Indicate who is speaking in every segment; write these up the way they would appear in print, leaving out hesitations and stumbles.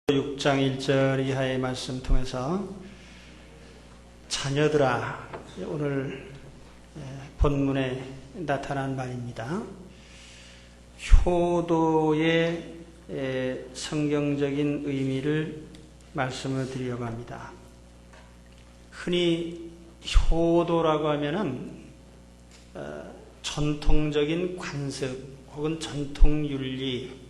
Speaker 1: 6장 1절 이하의 말씀 통해서 자녀들아, 오늘 본문에 나타난 말입니다. 효도의 성경적인 의미를 말씀을 드리려고 합니다. 흔히 효도라고 하면은 전통적인 관습 혹은 전통윤리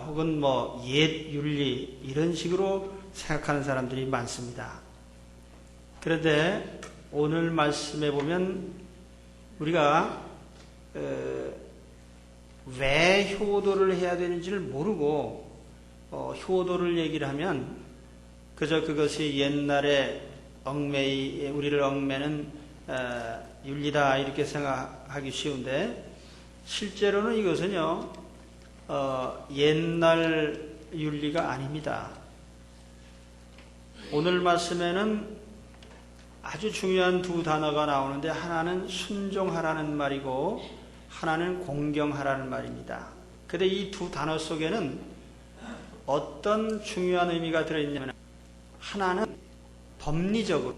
Speaker 1: 혹은 옛 윤리 이런 식으로 생각하는 사람들이 많습니다. 그런데 오늘 말씀에 보면 우리가 왜 효도를 해야 되는지를 모르고 효도를 얘기를 하면 그저 그것이 옛날에 우리를 얽매는 윤리다 이렇게 생각하기 쉬운데, 실제로는 이것은요 옛날 윤리가 아닙니다. 오늘 말씀에는 아주 중요한 두 단어가 나오는데, 하나는 순종하라는 말이고 하나는 공경하라는 말입니다. 그런데 이 두 단어 속에는 어떤 중요한 의미가 들어있냐면, 하나는 법리적으로,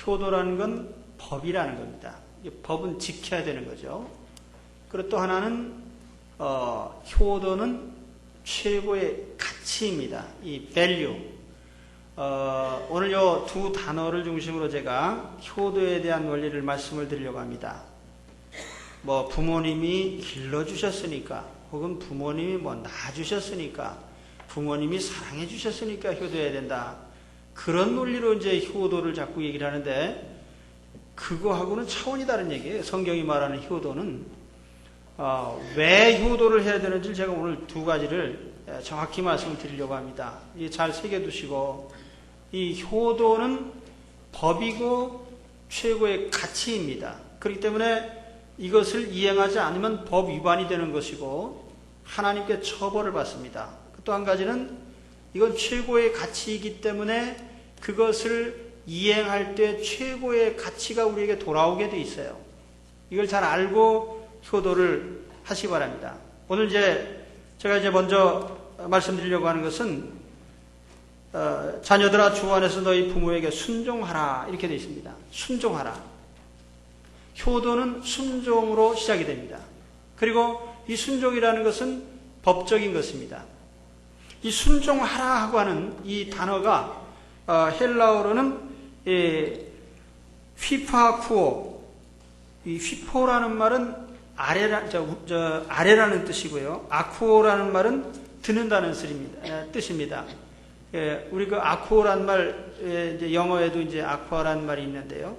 Speaker 1: 효도라는 건 법이라는 겁니다. 법은 지켜야 되는 거죠. 그리고 또 하나는 효도는 최고의 가치입니다. 이 value. 오늘 이 두 단어를 중심으로 제가 효도에 대한 원리를 말씀을 드리려고 합니다. 부모님이 길러주셨으니까, 혹은 부모님이 낳아주셨으니까, 부모님이 사랑해주셨으니까 효도해야 된다. 그런 논리로 이제 효도를 자꾸 얘기를 하는데, 그거하고는 차원이 다른 얘기예요. 성경이 말하는 효도는 왜 효도를 해야 되는지 제가 오늘 두 가지를 정확히 말씀을 드리려고 합니다. 잘 새겨두시고, 이 효도는 법이고 최고의 가치입니다. 그렇기 때문에 이것을 이행하지 않으면 법 위반이 되는 것이고 하나님께 처벌을 받습니다. 또 한 가지는 이건 최고의 가치이기 때문에 그것을 이행할 때 최고의 가치가 우리에게 돌아오게 돼 있어요. 이걸 잘 알고 효도를 하시기 바랍니다. 오늘 제가 먼저 말씀드리려고 하는 것은 자녀들아, 주 안에서 너희 부모에게 순종하라 이렇게 되어 있습니다. 순종하라. 효도는 순종으로 시작이 됩니다. 그리고 이 순종이라는 것은 법적인 것입니다. 이 순종하라 하고 하는 이 단어가 헬라어로는 휘파쿠오, 이 휘포라는 말은 아래라는 뜻이고요. 아쿠오라는 말은 듣는다는 뜻입니다. 우리 그 아쿠오란 말, 영어에도 이제 아쿠아라는 말이 있는데요.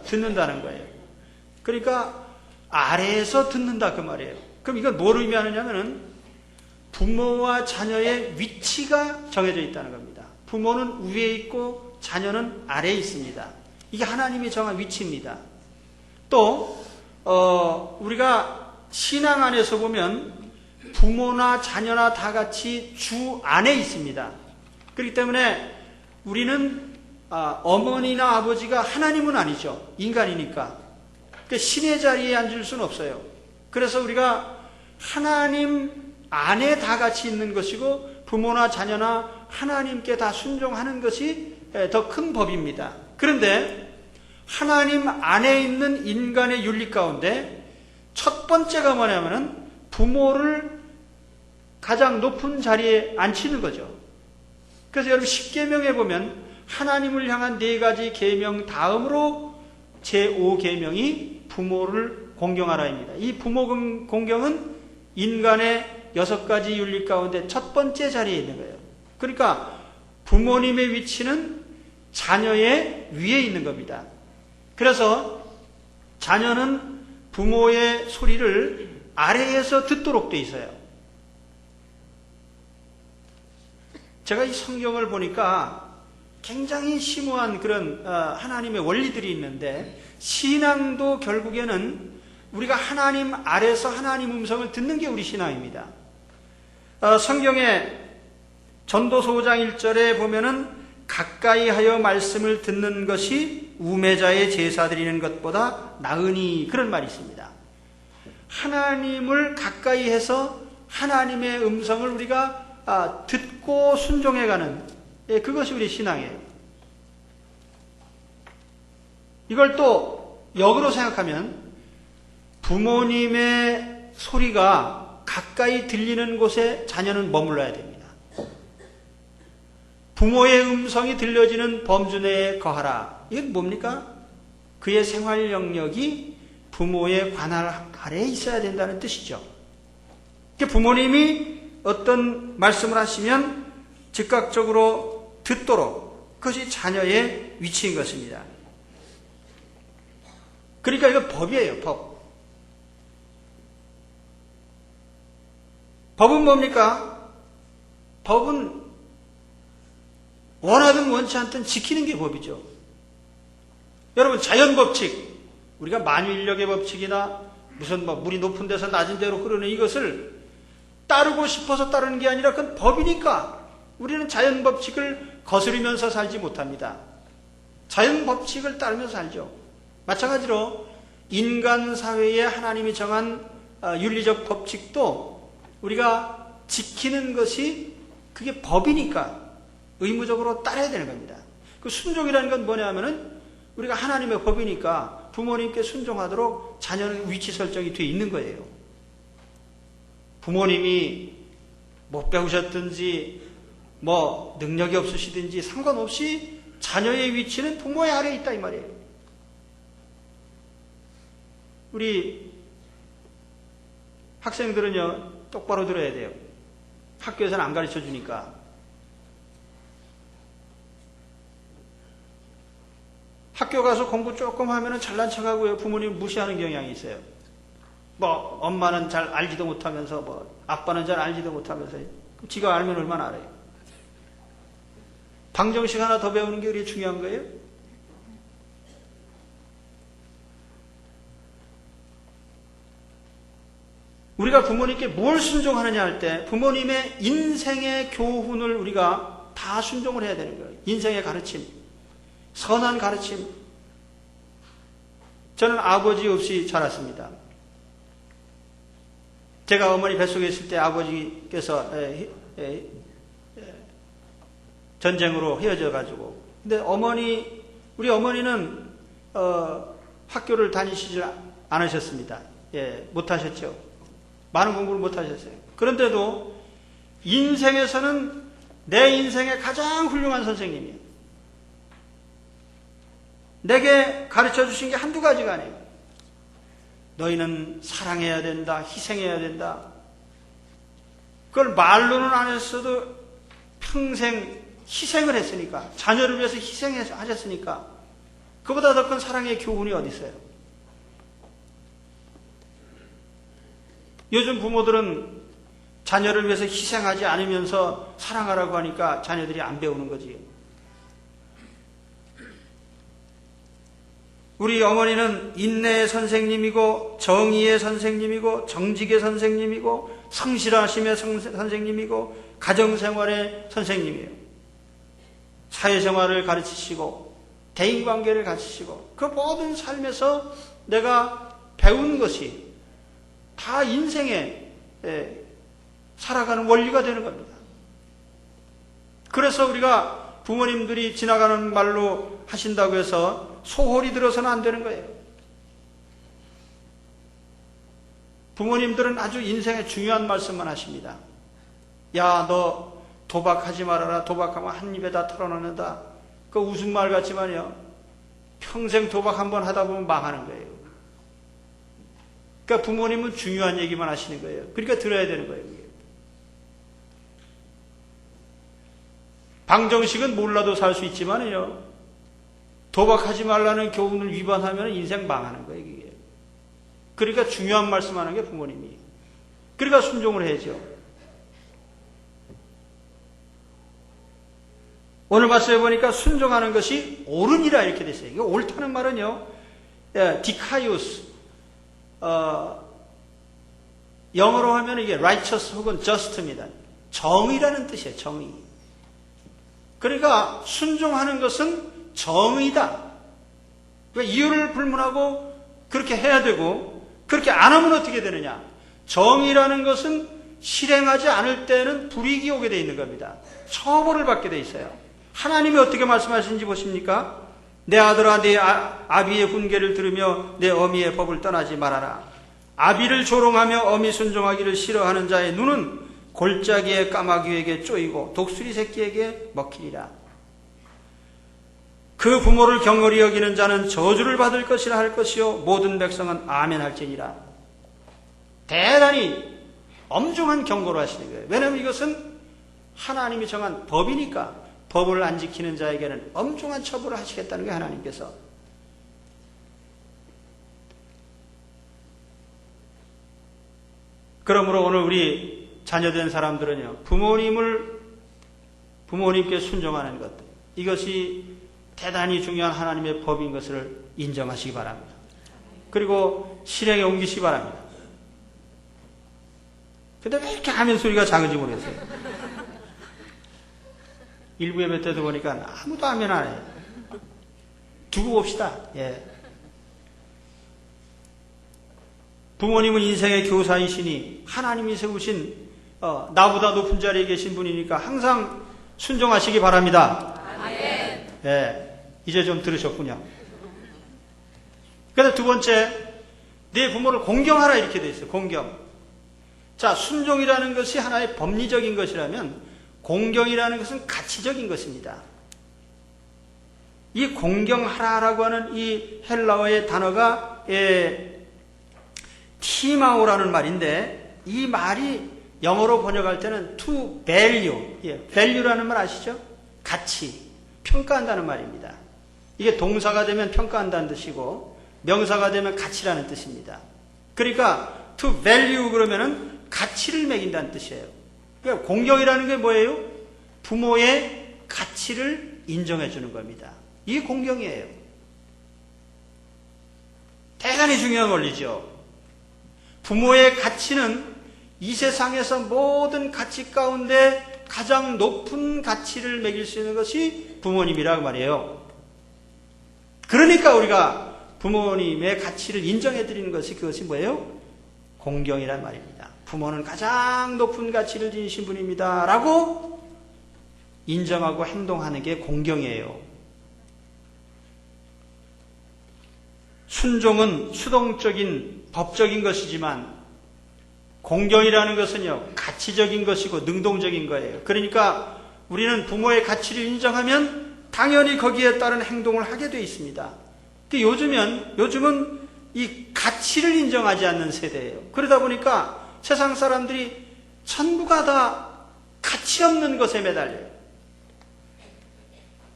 Speaker 1: 듣는다는 거예요. 그러니까 아래에서 듣는다 그 말이에요. 그럼 이건 뭘 의미하느냐면은 부모와 자녀의 위치가 정해져 있다는 겁니다. 부모는 위에 있고 자녀는 아래에 있습니다. 이게 하나님이 정한 위치입니다. 또 우리가 신앙 안에서 보면 부모나 자녀나 다 같이 주 안에 있습니다. 그렇기 때문에 우리는 어머니나 아버지가 하나님은 아니죠. 인간이니까. 그러니까 신의 자리에 앉을 수는 없어요. 그래서 우리가 하나님 안에 다 같이 있는 것이고, 부모나 자녀나 하나님께 다 순종하는 것이 더 큰 법입니다. 그런데 하나님 안에 있는 인간의 윤리 가운데 첫 번째가 뭐냐면은 부모를 가장 높은 자리에 앉히는 거죠. 그래서 여러분 십계명에 보면 하나님을 향한 4가지 계명 다음으로 제5계명이 부모를 공경하라입니다. 이 부모 공경은 인간의 6가지 윤리 가운데 첫 번째 자리에 있는 거예요. 그러니까 부모님의 위치는 자녀의 위에 있는 겁니다. 그래서 자녀는 부모의 소리를 아래에서 듣도록 돼 있어요. 제가 이 성경을 보니까 굉장히 심오한 그런 하나님의 원리들이 있는데, 신앙도 결국에는 우리가 하나님 아래서 하나님 음성을 듣는 게 우리 신앙입니다. 성경에 전도서 5장 1절에 보면은 가까이 하여 말씀을 듣는 것이 우매자의 제사 드리는 것보다 나으니, 그런 말이 있습니다. 하나님을 가까이 해서 하나님의 음성을 우리가 듣고 순종해가는, 그것이 우리 신앙이에요. 이걸 또 역으로 생각하면 부모님의 소리가 가까이 들리는 곳에 자녀는 머물러야 됩니다. 부모의 음성이 들려지는 범주 내에 거하라. 이건 뭡니까? 그의 생활 영역이 부모의 관할 아래에 있어야 된다는 뜻이죠. 부모님이 어떤 말씀을 하시면 즉각적으로 듣도록, 그것이 자녀의 위치인 것입니다. 그러니까 이거 법이에요, 법. 법은 뭡니까? 법은 원하든 원치 않든 지키는 게 법이죠. 여러분, 자연법칙, 우리가 만유인력의 법칙이나 무슨 물이 높은 데서 낮은 데로 흐르는 이것을 따르고 싶어서 따르는 게 아니라 그건 법이니까 우리는 자연법칙을 거스르면서 살지 못합니다. 자연법칙을 따르면서 살죠. 마찬가지로 인간 사회에 하나님이 정한 윤리적 법칙도 우리가 지키는 것이 그게 법이니까 의무적으로 따라야 되는 겁니다. 그 순종이라는 건 뭐냐 하면은 우리가 하나님의 법이니까 부모님께 순종하도록 자녀는 위치 설정이 되어 있는 거예요. 부모님이 못 배우셨든지 능력이 없으시든지 상관없이 자녀의 위치는 부모의 아래에 있다 이 말이에요. 우리 학생들은요, 똑바로 들어야 돼요. 학교에서는 안 가르쳐 주니까. 학교 가서 공부 조금 하면은 잘난 척하고요. 부모님 무시하는 경향이 있어요. 엄마는 잘 알지도 못하면서, 아빠는 잘 알지도 못하면서, 지가 알면 얼마나 알아요. 방정식 하나 더 배우는 게 우리 중요한 거예요. 우리가 부모님께 뭘 순종하느냐 할 때 부모님의 인생의 교훈을 우리가 다 순종을 해야 되는 거예요. 인생의 가르침, 선한 가르침. 저는 아버지 없이 자랐습니다. 제가 어머니 뱃속에 있을 때 아버지께서 전쟁으로 헤어져 가지고, 근데 우리 어머니는 학교를 다니시질 않으셨습니다. 못 하셨죠. 많은 공부를 못 하셨어요. 그런데도 인생에서는 내 인생의 가장 훌륭한 선생님이에요. 내게 가르쳐 주신 게 한두 가지가 아니에요. 너희는 사랑해야 된다, 희생해야 된다. 그걸 말로는 안 했어도 평생 희생을 했으니까, 자녀를 위해서 희생하셨으니까 그보다 더 큰 사랑의 교훈이 어디 있어요? 요즘 부모들은 자녀를 위해서 희생하지 않으면서 사랑하라고 하니까 자녀들이 안 배우는 거지. 우리 어머니는 인내의 선생님이고, 정의의 선생님이고, 정직의 선생님이고, 성실하심의 선생님이고, 가정생활의 선생님이에요. 사회생활을 가르치시고, 대인관계를 가르치시고, 그 모든 삶에서 내가 배운 것이 다 인생에 살아가는 원리가 되는 겁니다. 그래서 우리가 부모님들이 지나가는 말로 하신다고 해서 소홀히 들어서는 안 되는 거예요. 부모님들은 아주 인생에 중요한 말씀만 하십니다. 야, 너 도박하지 말아라. 도박하면 한 입에 다 털어넣는다. 그 웃은 말 같지만요, 평생 도박 한번 하다 보면 망하는 거예요. 그러니까 부모님은 중요한 얘기만 하시는 거예요. 그러니까 들어야 되는 거예요. 방정식은 몰라도 살 수 있지만요, 도박하지 말라는 교훈을 위반하면 인생 망하는 거예요. 이게. 그러니까 중요한 말씀하는 게 부모님이. 그러니까 순종을 해야죠. 오늘 말씀해 보니까 순종하는 것이 옳으니라 이렇게 됐어요. 이거 옳다는 말은요, 디카이오스, 영어로 하면 이게 righteous 혹은 just입니다. 정의라는 뜻이에요. 정의. 그러니까 순종하는 것은 정의다. 그러니까 이유를 불문하고 그렇게 해야 되고, 그렇게 안 하면 어떻게 되느냐. 정의라는 것은 실행하지 않을 때는 불이익이 오게 되어 있는 겁니다. 처벌을 받게 되어 있어요. 하나님이 어떻게 말씀하시는지 보십니까? 내 아들아, 내 아비의 훈계를 들으며 내 어미의 법을 떠나지 말아라. 아비를 조롱하며 어미 순종하기를 싫어하는 자의 눈은 골짜기의 까마귀에게 쪼이고 독수리 새끼에게 먹히리라. 그 부모를 경홀히 여기는 자는 저주를 받을 것이라 할 것이요 모든 백성은 아멘 할지니라. 대단히 엄중한 경고를 하시는 거예요. 왜냐하면 이것은 하나님이 정한 법이니까 법을 안 지키는 자에게는 엄중한 처벌을 하시겠다는 거예요. 하나님께서. 그러므로 오늘 우리 자녀된 사람들은요, 부모님께 순종하는 것, 이것이 대단히 중요한 하나님의 법인 것을 인정하시기 바랍니다. 그리고 실행에 옮기시기 바랍니다. 근데 왜 이렇게 아멘 소리가 작은지 모르겠어요. 일부 예배 때도 보니까 아무도 아멘 안 해요. 두고 봅시다. 예. 부모님은 인생의 교사이시니 하나님이 세우신 나보다 높은 자리에 계신 분이니까 항상 순종하시기 바랍니다. 아멘. 예. 이제 좀 들으셨군요. 그래서 두 번째, 내 부모를 공경하라 이렇게 돼 있어요. 공경. 자, 순종이라는 것이 하나의 법리적인 것이라면 공경이라는 것은 가치적인 것입니다. 이 공경하라라고 하는 이 헬라어의 단어가 티마오라는 말인데, 이 말이 영어로 번역할 때는 to value, value라는 말 아시죠? 가치, 평가한다는 말입니다. 이게 동사가 되면 평가한다는 뜻이고 명사가 되면 가치라는 뜻입니다. 그러니까 to value 그러면은 가치를 매긴다는 뜻이에요. 그러니까 공경이라는 게 뭐예요? 부모의 가치를 인정해 주는 겁니다. 이게 공경이에요. 대단히 중요한 원리죠. 부모의 가치는 이 세상에서 모든 가치 가운데 가장 높은 가치를 매길 수 있는 것이 부모님이라고 말이에요. 그러니까 우리가 부모님의 가치를 인정해 드리는 것이 그것이 뭐예요? 공경이란 말입니다. 부모는 가장 높은 가치를 지니신 분입니다. 라고 인정하고 행동하는 게 공경이에요. 순종은 수동적인 법적인 것이지만 공경이라는 것은요, 가치적인 것이고 능동적인 거예요. 그러니까 우리는 부모의 가치를 인정하면 당연히 거기에 따른 행동을 하게 되어 있습니다. 근데 요즘은 이 가치를 인정하지 않는 세대예요. 그러다 보니까 세상 사람들이 전부가 다 가치 없는 것에 매달려요.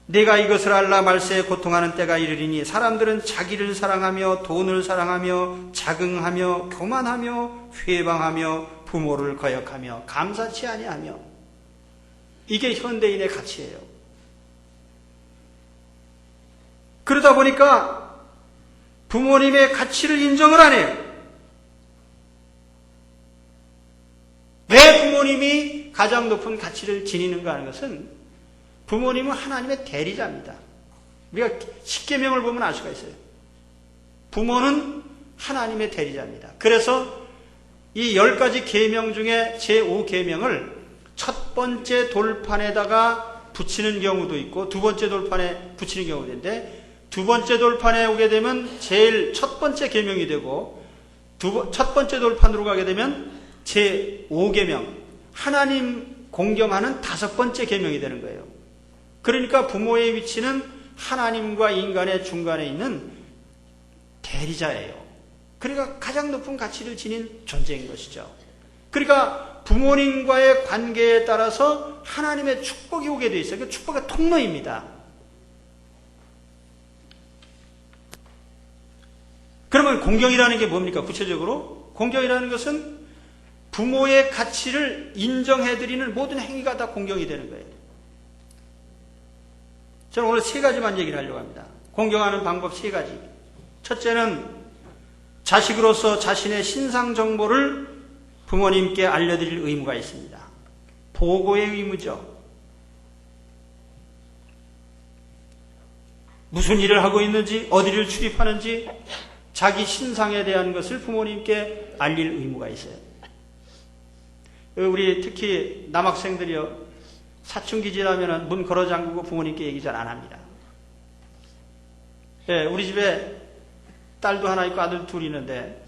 Speaker 1: 내가 이것을 알라 말세에 고통하는 때가 이르리니 사람들은 자기를 사랑하며 돈을 사랑하며 자긍하며 교만하며 회방하며 부모를 거역하며 감사치 아니하며, 이게 현대인의 가치예요. 그러다 보니까 부모님의 가치를 인정을 안 해요. 왜 부모님이 가장 높은 가치를 지니는가 하는 것은 부모님은 하나님의 대리자입니다. 우리가 십계명을 보면 알 수가 있어요. 부모는 하나님의 대리자입니다. 그래서 이 10가지 계명 중에 제5계명을 첫 번째 돌판에다가 붙이는 경우도 있고 두 번째 돌판에 붙이는 경우도 있는데, 두 번째 돌판에 오게 되면 제일 첫 번째 계명이 되고 첫 번째 돌판으로 가게 되면 제5계명, 하나님 공경하는 5번째 계명이 되는 거예요. 그러니까 부모의 위치는 하나님과 인간의 중간에 있는 대리자예요. 그러니까 가장 높은 가치를 지닌 존재인 것이죠. 그러니까 부모님과의 관계에 따라서 하나님의 축복이 오게 돼 있어요. 그 축복의 통로입니다. 그러면 공경이라는 게 뭡니까? 구체적으로 공경이라는 것은 부모의 가치를 인정해드리는 모든 행위가 다 공경이 되는 거예요. 저는 오늘 3가지만 얘기를 하려고 합니다. 공경하는 방법 3가지. 첫째는 자식으로서 자신의 신상 정보를 부모님께 알려드릴 의무가 있습니다. 보고의 의무죠. 무슨 일을 하고 있는지, 어디를 출입하는지 자기 신상에 대한 것을 부모님께 알릴 의무가 있어요. 우리 특히 남학생들이요, 사춘기 지나면은 문 걸어 잠그고 부모님께 얘기 잘 안 합니다. 예, 우리 집에 딸도 하나 있고 아들 둘 있는데,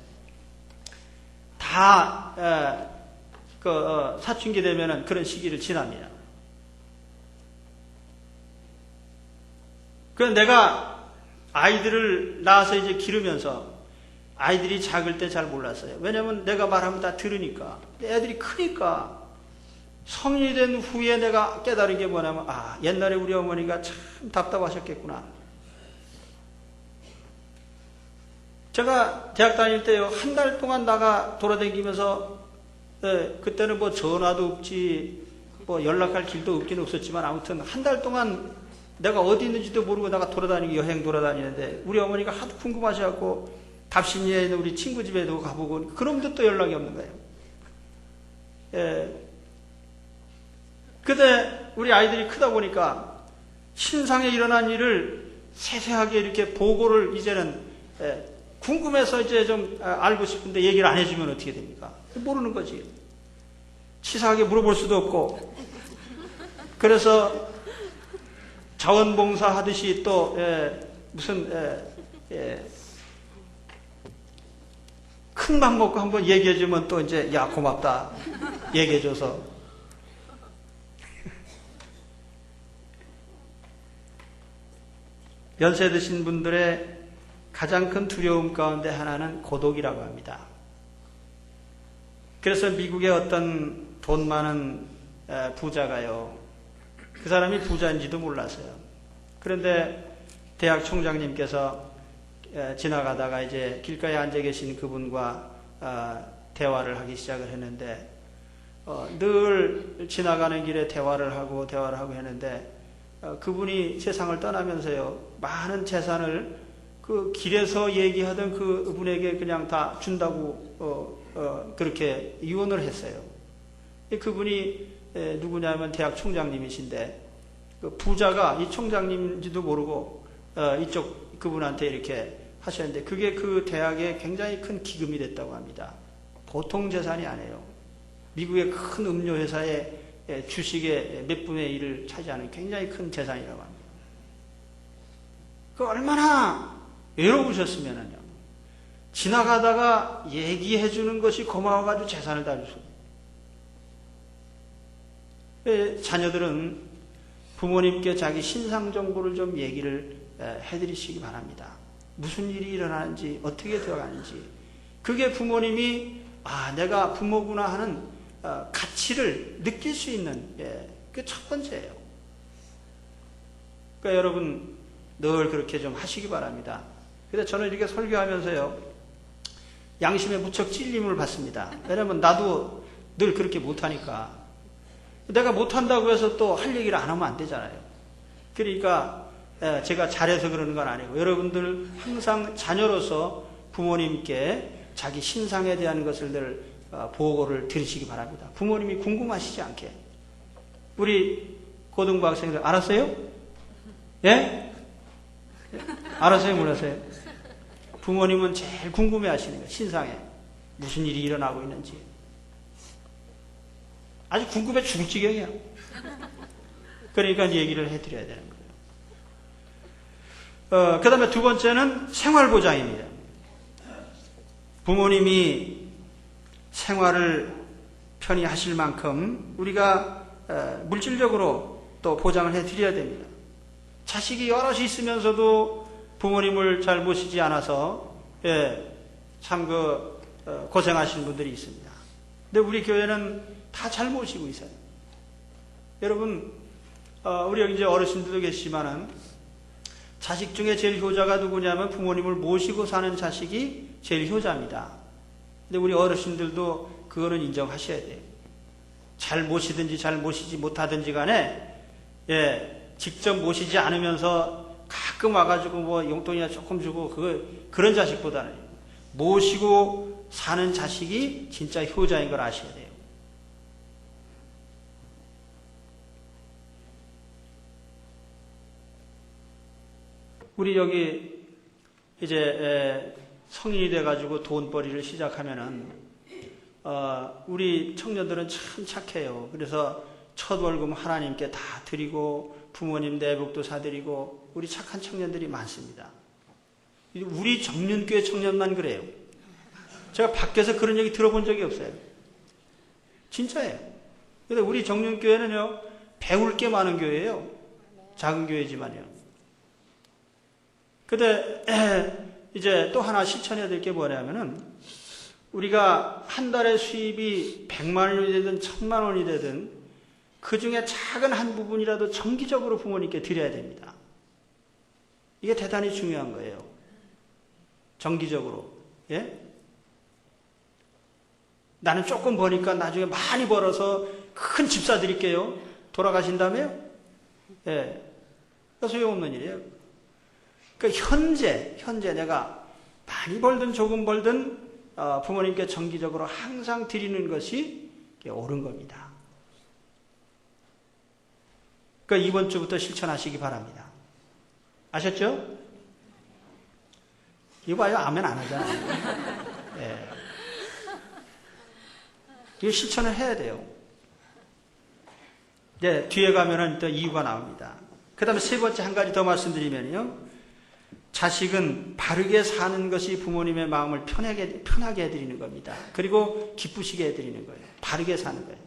Speaker 1: 다, 사춘기 되면은 그런 시기를 지납니다. 그래서 내가 아이들을 낳아서 이제 기르면서 아이들이 작을 때 잘 몰랐어요. 왜냐면 내가 말하면 다 들으니까. 애들이 크니까 성인이 된 후에 내가 깨달은 게 뭐냐면, 아, 옛날에 우리 어머니가 참 답답하셨겠구나. 제가 대학 다닐 때요, 한 달 동안 나가 돌아다니면서, 그때는 뭐 전화도 없지, 뭐 연락할 길도 없긴 없었지만, 아무튼 한 달 동안 내가 어디 있는지도 모르고 나가 돌아다니고 여행 돌아다니는데, 우리 어머니가 하도 궁금하셔갖고 답심리에 있는 우리 친구 집에도 가보고, 그럼도 또 연락이 없는 거예요. 근데 우리 아이들이 크다 보니까 신상에 일어난 일을 세세하게 이렇게 보고를 이제는 궁금해서 이제 좀 알고 싶은데 얘기를 안 해주면 어떻게 됩니까? 모르는 거지. 치사하게 물어볼 수도 없고. 그래서 자원봉사 하듯이 또 무슨 큰 맘 먹고 한번 얘기해주면 또 이제 야 고맙다 얘기해줘서. 연세 드신 분들의 가장 큰 두려움 가운데 하나는 고독이라고 합니다. 그래서 미국의 어떤 돈 많은 부자가요, 그 사람이 부자인지도 몰랐어요. 그런데 대학 총장님께서 지나가다가 이제 길가에 앉아 계신 그분과 대화를 하기 시작을 했는데, 늘 지나가는 길에 대화를 하고 했는데, 그분이 세상을 떠나면서요, 많은 재산을 그 길에서 얘기하던 그분에게 그냥 다 준다고 그렇게 유언을 했어요. 그분이 누구냐면 대학 총장님이신데, 그 부자가 이 총장님인지도 모르고 이쪽 그분한테 이렇게 하셨는데, 그게 그 대학에 굉장히 큰 기금이 됐다고 합니다. 보통 재산이 아니에요. 미국의 큰 음료회사의 주식의 몇 분의 1을 차지하는 굉장히 큰 재산이라고 합니다. 그 얼마나 외로우셨으면요, 지나가다가 얘기해 주는 것이 고마워가지고 재산을 다 주셨어요. 자녀들은 부모님께 자기 신상 정보를 좀 얘기를 해드리시기 바랍니다. 무슨 일이 일어나는지, 어떻게 되어가는지. 그게 부모님이 내가 부모구나 하는 가치를 느낄 수 있는 그게 첫 번째예요. 그러니까 여러분 늘 그렇게 좀 하시기 바랍니다. 그래서 저는 이렇게 설교하면서요, 양심에 무척 찔림을 받습니다. 왜냐면 나도 늘 그렇게 못하니까. 내가 못한다고 해서 또 할 얘기를 안 하면 안 되잖아요. 그러니까 제가 잘해서 그러는 건 아니고, 여러분들 항상 자녀로서 부모님께 자기 신상에 대한 것을 늘 보고를 들으시기 바랍니다. 부모님이 궁금하시지 않게. 우리 고등부 학생들 알았어요? 예? 알았어요? 몰랐어요? 부모님은 제일 궁금해 하시는 거예요. 신상에 무슨 일이 일어나고 있는지. 아주 궁금해 죽을 지경이야. 그러니까 얘기를 해드려야 되는 거예요. 그 다음에 두 번째는 생활보장입니다. 부모님이 생활을 편히 하실 만큼 우리가 물질적으로 또 보장을 해드려야 됩니다. 자식이 여럿이 있으면서도 부모님을 잘 모시지 않아서 참 고생하시는 분들이 있습니다. 근데 우리 교회는 다 잘 모시고 있어요. 여러분, 우리 여기 이제 어르신들도 계시지만은 자식 중에 제일 효자가 누구냐면 부모님을 모시고 사는 자식이 제일 효자입니다. 근데 우리 어르신들도 그거는 인정하셔야 돼요. 잘 모시든지 잘 모시지 못하든지 간에 직접 모시지 않으면서 가끔 와가지고 뭐 용돈이나 조금 주고 그런 자식보다는 모시고 사는 자식이 진짜 효자인 걸 아셔야 돼요. 우리 여기 이제 성인이 돼가지고 돈벌이를 시작하면은 우리 청년들은 참 착해요. 그래서 첫 월급 하나님께 다 드리고 부모님 내복도 사드리고 우리 착한 청년들이 많습니다. 우리 정륜교회 청년만 그래요. 제가 밖에서 그런 얘기 들어본 적이 없어요. 진짜예요. 근데 우리 정륜교회는요, 배울 게 많은 교회예요. 작은 교회지만요. 근데 이제 또 하나 실천해야 될 게 뭐냐면은, 우리가 한 달에 수입이 100만 원이 되든 1000만 원이 되든 그 중에 작은 한 부분이라도 정기적으로 부모님께 드려야 됩니다. 이게 대단히 중요한 거예요. 정기적으로. 예? 나는 조금 버니까 나중에 많이 벌어서 큰 집 사드릴게요. 돌아가신다며요? 예. 소용없는 일이에요. 그러니까 현재 내가 많이 벌든 조금 벌든 부모님께 정기적으로 항상 드리는 것이 옳은 겁니다. 그러니까 이번 주부터 실천하시기 바랍니다. 아셨죠? 이거 봐요. 아멘 안 하잖아요. 예. 이거 실천을 해야 돼요. 네, 뒤에 가면은 또 이유가 나옵니다. 그 다음에 세 번째 한 가지 더 말씀드리면요. 자식은 바르게 사는 것이 부모님의 마음을 편하게 해드리는 겁니다. 그리고 기쁘시게 해드리는 거예요. 바르게 사는 거예요.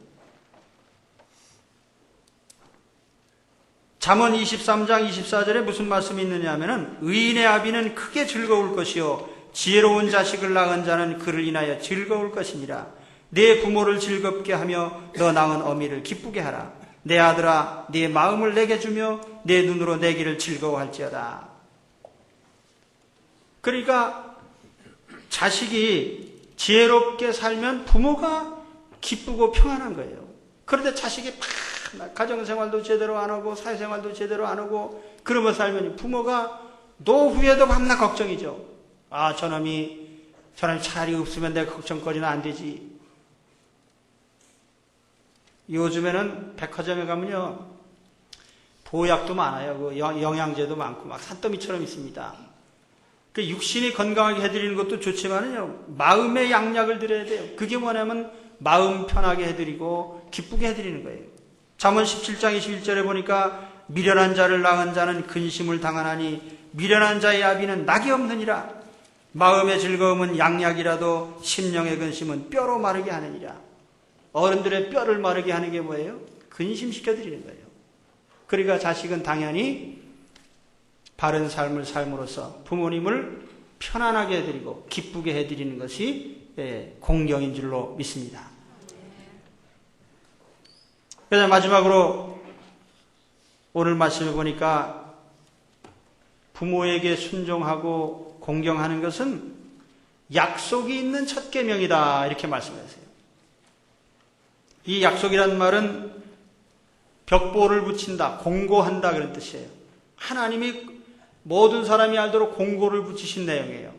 Speaker 1: 잠언 23장 24절에 무슨 말씀이 있느냐 하면은, 의인의 아비는 크게 즐거울 것이요 지혜로운 자식을 낳은 자는 그를 인하여 즐거울 것이니라. 내 부모를 즐겁게 하며 너 낳은 어미를 기쁘게 하라. 내 아들아, 네 마음을 내게 주며 내 눈으로 내 길을 즐거워할지어다. 그러니까 자식이 지혜롭게 살면 부모가 기쁘고 평안한 거예요. 그런데 자식이 가정생활도 제대로 안 하고 사회생활도 제대로 안 하고 그러며 살면 부모가 노후에도 밤낮 걱정이죠. 아, 저놈이 차라리 없으면 내 걱정거리는 안 되지. 요즘에는 백화점에 가면요, 보약도 많아요. 그 영양제도 많고 막 산더미처럼 있습니다. 그 육신이 건강하게 해드리는 것도 좋지만은요, 마음의 양약을 드려야 돼요. 그게 뭐냐면 마음 편하게 해드리고 기쁘게 해드리는 거예요. 잠언 17장 21절에 보니까 미련한 자를 낳은 자는 근심을 당하나니 미련한 자의 아비는 낙이 없느니라. 마음의 즐거움은 양약이라도 심령의 근심은 뼈로 마르게 하느니라. 어른들의 뼈를 마르게 하는 게 뭐예요? 근심시켜드리는 거예요. 그러니까 자식은 당연히 바른 삶을 삶으로써 부모님을 편안하게 해드리고 기쁘게 해드리는 것이 공경인 줄로 믿습니다. 그래서 마지막으로 오늘 말씀을 보니까 부모에게 순종하고 공경하는 것은 약속이 있는 첫 계명이다, 이렇게 말씀하세요. 이 약속이란 말은 벽보를 붙인다, 공고한다 그런 뜻이에요. 하나님이 모든 사람이 알도록 공고를 붙이신 내용이에요.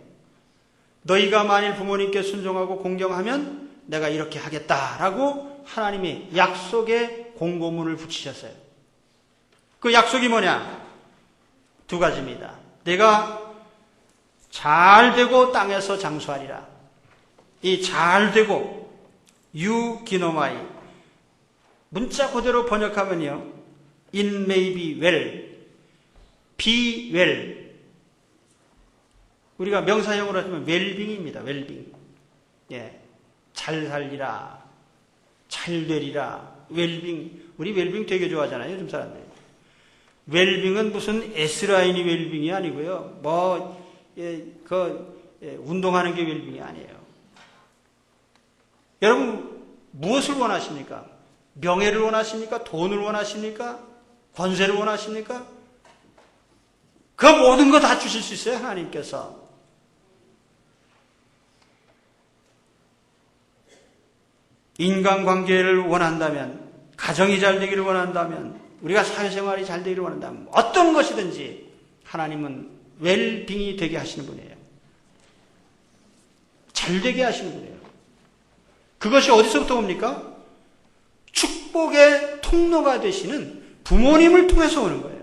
Speaker 1: 너희가 만일 부모님께 순종하고 공경하면 내가 이렇게 하겠다라고 하나님이 약속의 공고문을 붙이셨어요. 그 약속이 뭐냐? 두 가지입니다. 내가 잘 되고 땅에서 장수하리라. 이 잘 되고 유기노마이, 문자 그대로 번역하면요, in may be well, be well. 우리가 명사형으로 하면 웰빙입니다. 웰빙. 예, 잘 살리라, 잘 되리라. 웰빙. 우리 웰빙 되게 좋아하잖아요, 요즘 사람들이. 웰빙은 무슨 S라인이 웰빙이 아니고요. 운동하는 게 웰빙이 아니에요. 여러분, 무엇을 원하십니까? 명예를 원하십니까? 돈을 원하십니까? 권세를 원하십니까? 그 모든 거 다 주실 수 있어요, 하나님께서. 인간관계를 원한다면, 가정이 잘 되기를 원한다면, 우리가 사회생활이 잘 되기를 원한다면, 어떤 것이든지 하나님은 웰빙이 되게 하시는 분이에요. 잘 되게 하시는 분이에요. 그것이 어디서부터 옵니까? 축복의 통로가 되시는 부모님을 통해서 오는 거예요.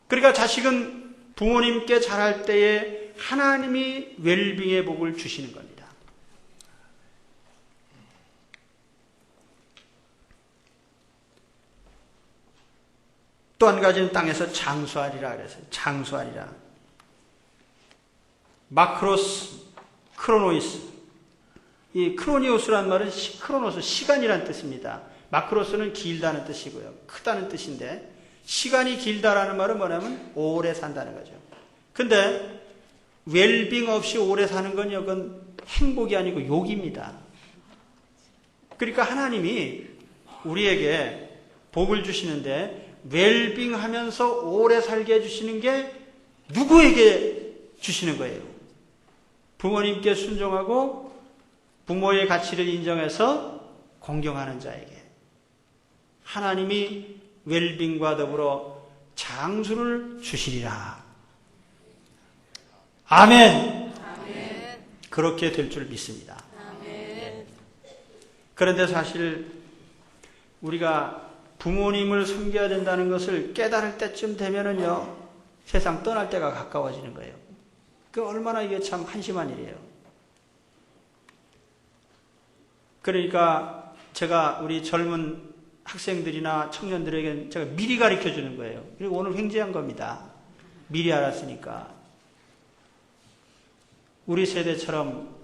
Speaker 1: 그러니까 자식은 부모님께 잘할 때에 하나님이 웰빙의 복을 주시는 겁니다. 또 한 가지는 땅에서 장수하리라 그랬어요. 장수하리라. 마크로스, 크로노이스. 이 크로니오스라는 말은 크로노스, 시간이란 뜻입니다. 마크로스는 길다는 뜻이고요. 크다는 뜻인데, 시간이 길다라는 말은 뭐냐면 오래 산다는 거죠. 근데 웰빙 없이 오래 사는 건 이건 행복이 아니고 욕입니다. 그러니까 하나님이 우리에게 복을 주시는데 웰빙 하면서 오래 살게 해주시는 게 누구에게 주시는 거예요? 부모님께 순종하고 부모의 가치를 인정해서 공경하는 자에게. 하나님이 웰빙과 더불어 장수를 주시리라. 아멘.
Speaker 2: 아멘.
Speaker 1: 그렇게 될 줄 믿습니다.
Speaker 2: 아멘.
Speaker 1: 그런데 사실 우리가 부모님을 섬겨야 된다는 것을 깨달을 때쯤 되면은요, 세상 떠날 때가 가까워지는 거예요. 그 얼마나 이게 참 한심한 일이에요. 그러니까 제가 우리 젊은 학생들이나 청년들에게 제가 미리 가르쳐 주는 거예요. 그리고 오늘 횡재한 겁니다. 미리 알았으니까. 우리 세대처럼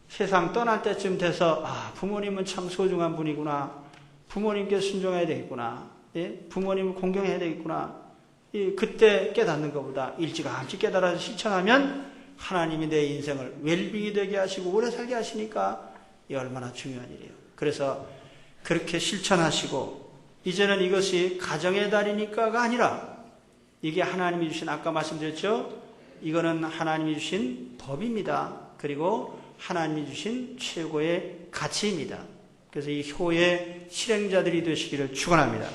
Speaker 1: 세상 떠날 때쯤 돼서 부모님은 참 소중한 분이구나. 부모님께 순종해야 되겠구나. 예? 부모님을 공경해야 되겠구나. 그때 깨닫는 것보다 일찌감치 깨달아서 실천하면 하나님이 내 인생을 웰빙이 되게 하시고 오래 살게 하시니까 이 얼마나 중요한 일이에요. 그래서 그렇게 실천하시고 이제는 이것이 가정의 달이니까가 아니라 이게 하나님이 주신, 아까 말씀드렸죠? 이거는 하나님이 주신 법입니다. 그리고 하나님이 주신 최고의 가치입니다. 그래서 이 효의 실행자들이 되시기를 축원합니다.